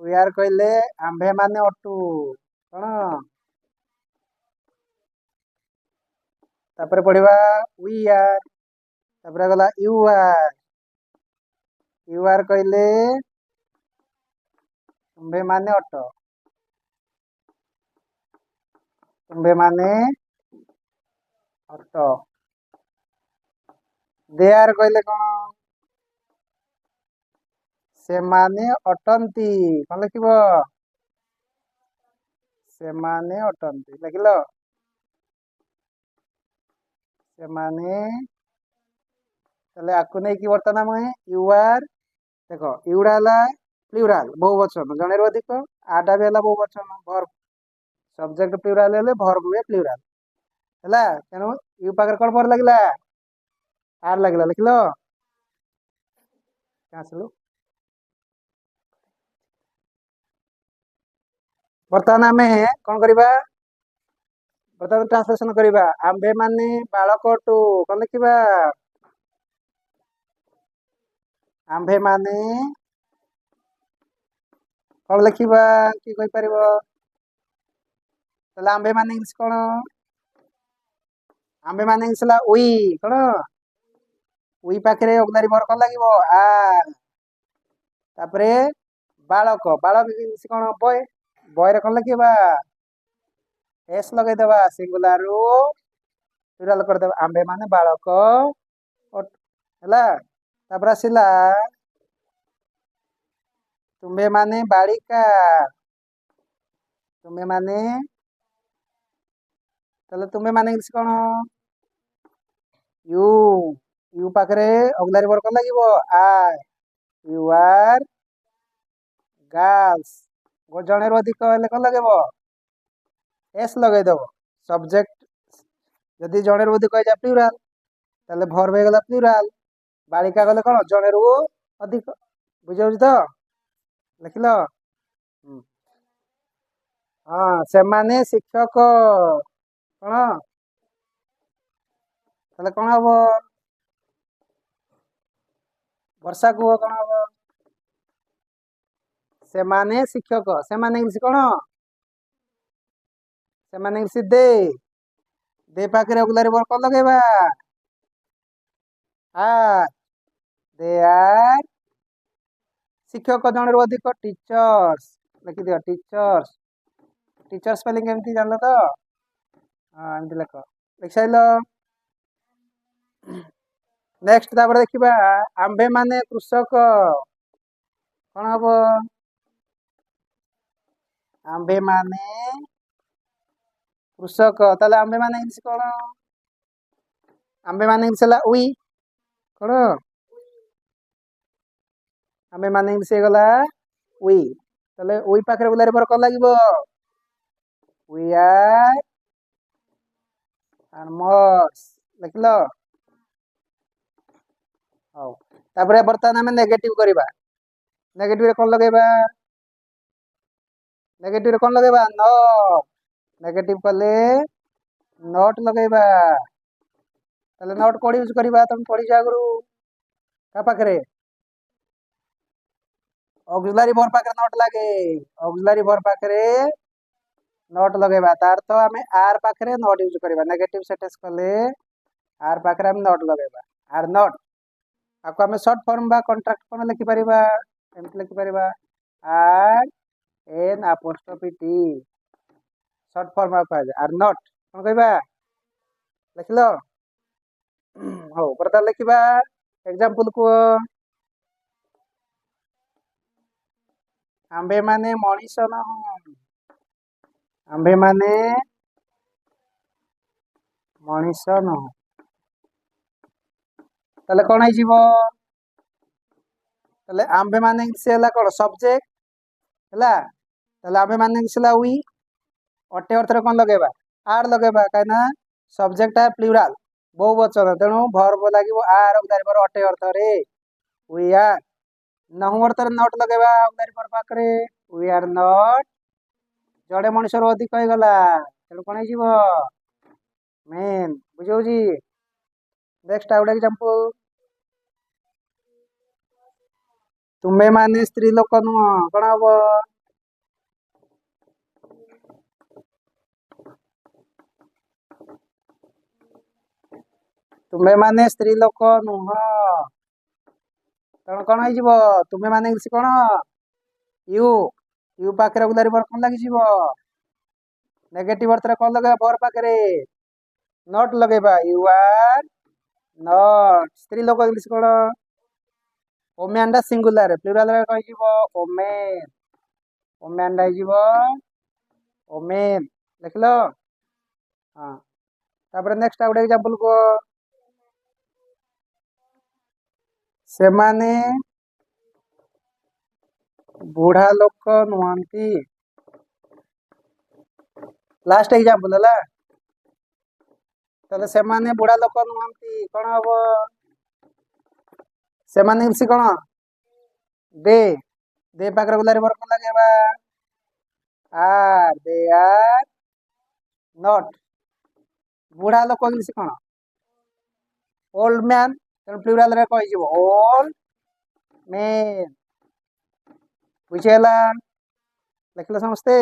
We are कहले आंभे माने ado कौन तापर पढ़िबा वी आर तापर गला यू आर कहले तुम्भे माने अट तुम्भे माने अट दे आर कहले कौन से माने अटंती कौन लिखिब से माने अटंती लिखिल से माने आकु नहीं कि बर्तमान मुहे यू आर देख यूड़ा है प्लूराल बहुवचन जन अधिक आटा भी है बहुवचन भर्ब सब्जेक्ट प्लूराल हेले भर्ब हुए प्लूराल है तेणु यू पाखे कौन पर लगे आर लगे लिखल आसलु बर्तमान आम कौन करवा बर्तमान ट्रांसलेशन करवा आंभे माने बालकटू कौन लिखा आंभे माने कौन लिखा कि पार आंभे माने इंग्लिश कौन आंभे माने इंग्लिश है वी कौन वी पाखे ऑक्सिलरी वर्ब कौन लगे तापर बालक बालक इंग्लिश कौन बॉय बॉय रे कौन लिखा एस लगेदेवा सिंगुलर प्लूराल करदे आंबे माने बालक है तापर आसला तुम्भे माने बालिका तुम्भे माने तुम्भे माने इंग्लिश कौन यू यू पाखे ऑक्सिलरी वर्ब कौन लगे आर यू आर गर्ल्स जन अधिक हेल्ले कौन लगे एस लगेदेव सब्जेक्ट जदि जन रू अधिक हो प्लूराल ताले भर्ब हो गला प्लूराल बालिका गले कौन जन रू अधिक बुझे तो लिखिल हाँ से माने शिक्षक कौन ताले कौन हम वर्षा को कौन हम से माने शिक्षक से माने इंग्लिश कौन से माने इंग्लिश दे पाखे ऑक्सिलरी वर्ब कौन लगेबा आर दे आर शिक्षक जन रू अधिक टीचर्स लिखि दियो टीचर्स टीचर स्पेलिंग एमती जान तो हाँ एमती लिख लिख साइल नेक्स्ट तापर देखिबा आंभे माने कृषक कौन हम आंभे माने कृषक ताले आंबे माने इंग्लिश कौन आंबे माने इंग्लिश है वी कौन आंबे माने इंग्लिश गला वी ताले वी पाखे ऑक्सिलरी वर्ब कौन लगे वी आर फार्मर्स लिखल हाँ तापर बर्तमान आम नेगेटिव करवा नेगेटिव कौन लगेबा नेगेटिव कौन लगेबा नॉट नेगेटिव कले नॉट लगेबा ताले नॉट कौन यूज करवा तुम पढ़ी आगु क्या पाखे ऑक्सिलरी वर्ब पाखे नॉट लगे ऑक्सिलरी वर्ब पाखे नॉट लगेबा तार तो आम आर पाखे नॉट यूज करवा नेगेटिव सेंटेंस कले आर पाखे आम नॉट लगेबा आर नॉट आपको आम सर्ट फॉर्म बा कॉन्ट्रैक्ट कौन लिखिपर एमती लिखिपर are n apostrophe t short form are not कौन कहबा लिखल हो बर्तमान लिखा एग्जांपल को आंबे माने मनीष न आंबे माने मनीष न ताले कौन है आंबे माने से कौन सब्जेक्ट है आंबे माने से वी अटे अर्थ कौन लगेबा आर लगेबा कहीं सब्जेक्ट है प्लूराल बहुवचन तेणु भर्ब लगे आर ऑक्सिलरी अटे अर्थ रे वी आर नहु अर्थ नॉट लगेबा ऑक्सिलरी वर्ब पाखे वी आर नॉट जड़े मनुष्य अधिक हो गला तेणु कौन हो मेन बुझे नेक्स्ट आउट एग्जांपल तुम्हें माने स्त्री लोक नुह कौन हम ତୁମେ ମାନେ ସ୍ତ୍ରୀ ଲୋକ ନୁହଁ, ତେଣୁ କଣ ହେଇଯିବ? ତୁମେ ମାନେ ଇଂଲିଶ କଣ? ୟୁ। ୟୁ ପାଖରେ ଅକ୍ସିଲାରୀ ଭର୍ବ କଣ ଲାଗିଯିବ? ନେଗେଟିଭ ଅର୍ଥରେ କଣ ଲଗେଇବା? ଭର୍ବ ପାଖରେ ନଟ୍ ଲଗେଇବା। You are not. ସ୍ତ୍ରୀ ଲୋକ ଇଂଲିଶ କଣ? ଓମ୍ୟାନ୍ ଟା ସିଙ୍ଗୁଲାର, ପ୍ଲୁରାଲ କହିଯିବ ଓମେନ୍। ଓମ୍ୟାନ୍ ଟା ହେଇଯିବ ଓମେନ୍। ଦେଖିଲ? ହଁ। ତାପରେ ନେକ୍ସଟ ଆଉ ଗୋଟେ ଏକ୍ସାମ୍ପଲ କୁହ। ସେମାନେ ବୁଢା ଲୋକ ନୁହନ୍ତି। ଲାଷ୍ଟ ଏକ୍ସାମ୍ପଲ ହେଲା। ତାହେଲେ ସେମାନେ ବୁଢା ଲୋକ ନୁହନ୍ତି, କଣ ହବ? ସେମାନେ ଇଂଲିଶ କଣ? ଦେ। ଦେ ପାଖରେ ଅକ୍ସିଲାରୀ ଭର୍ବ କଣ ଲଗେଇବା? ଆର୍। ଦେ ଆର୍ ନଟ୍। ବୁଢା ଲୋକ ଇଂଲିଶ କଣ? Old man. ତେଣୁ ପ୍ଲୁରାଲ ରେ କହିଯିବ ଓଲ୍ଡ ମେନ୍। ବୁଝିହେଲା? ଲେଖିଲ ସମସ୍ତେ?